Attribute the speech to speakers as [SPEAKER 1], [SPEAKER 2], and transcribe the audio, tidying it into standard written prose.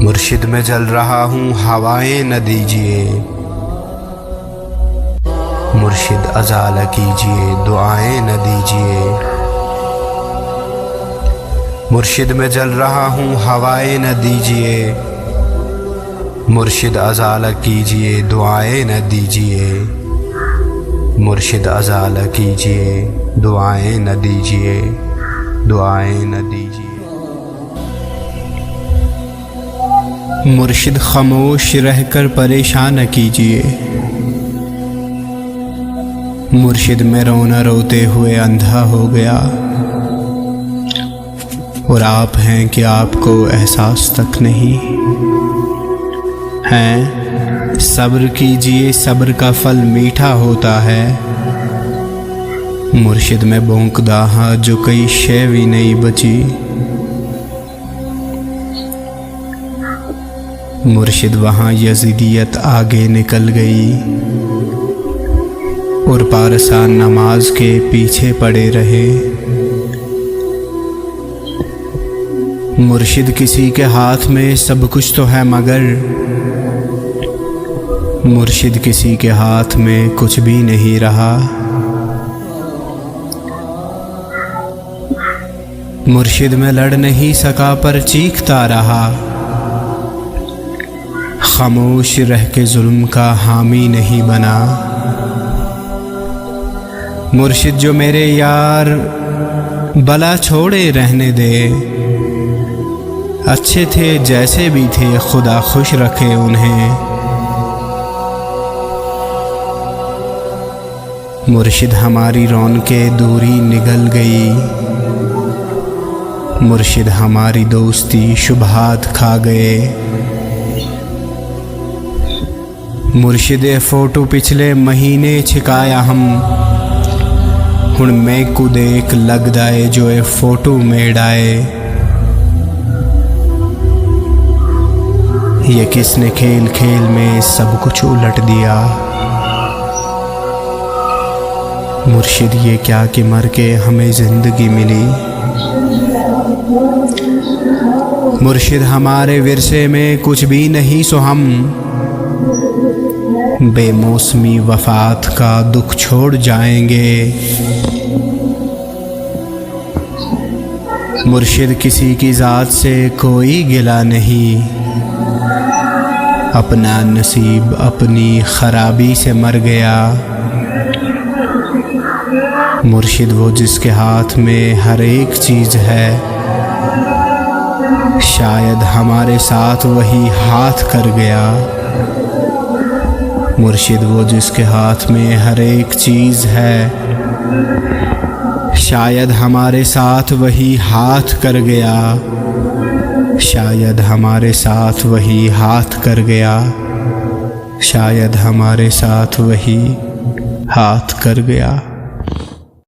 [SPEAKER 1] मुर्शिद में जल रहा हूँ हवाएं न दीजिए, मुर्शिद अज़ाला कीजिए दुआएं न दीजिए। मुर्शिद में जल रहा हूँ हवाएं न दीजिए, मुर्शिद अज़ाला कीजिए दुआएं न दीजिए। मुर्शिद अज़ाला कीजिए दुआएं न दीजिए, दुआएं न दीजिए। मुर्शिद खामोश रहकर परेशान न कीजिए, मुर्शिद में रोना रोते हुए अंधा हो गया। और आप हैं कि आपको एहसास तक नहीं हैं। सब्र कीजिए, सब्र का फल मीठा होता है। मुर्शिद में भौंकदा हाँ जो कई शय भी नहीं बची। मुर्शिद वहाँ यजीदियत आगे निकल गई और पारसान नमाज के पीछे पड़े रहे। मुर्शिद किसी के हाथ में सब कुछ तो है मगर मुर्शिद किसी के हाथ में कुछ भी नहीं रहा। मुर्शिद में लड़ नहीं सका पर चीखता रहा। खामोश रह के जुल्म का हामी नहीं बना। मुर्शिद जो मेरे यार बला छोड़े रहने दे, अच्छे थे जैसे भी थे खुदा खुश रखे उन्हें। मुर्शिद हमारी रौनकें दूरी निगल गई, मुर्शिद हमारी दोस्ती शुबहात खा गए। मुर्शिद फोटो पिछले महीने छिकाया हम, हुण मैं को देख लगदा है जो ए फोटो मेड़ाए। ये किसने खेल खेल में सब कुछ उलट दिया। मुर्शिद ये क्या कि मर के हमें जिंदगी मिली। मुर्शिद हमारे विरसे में कुछ भी नहीं सो हम बेमौसमी वफात का दुख छोड़ जाएंगे। मुर्शिद किसी की ज़ात से कोई गिला नहीं, अपना नसीब अपनी खराबी से मर गया। मुर्शिद वो जिसके हाथ में हर एक चीज़ है, शायद हमारे साथ वही हाथ कर गया। मुर्शिद वो जिसके हाथ में हर एक चीज़ है, शायद हमारे साथ वही हाथ कर गया। शायद हमारे साथ वही हाथ कर गया। शायद हमारे साथ वही हाथ कर गया।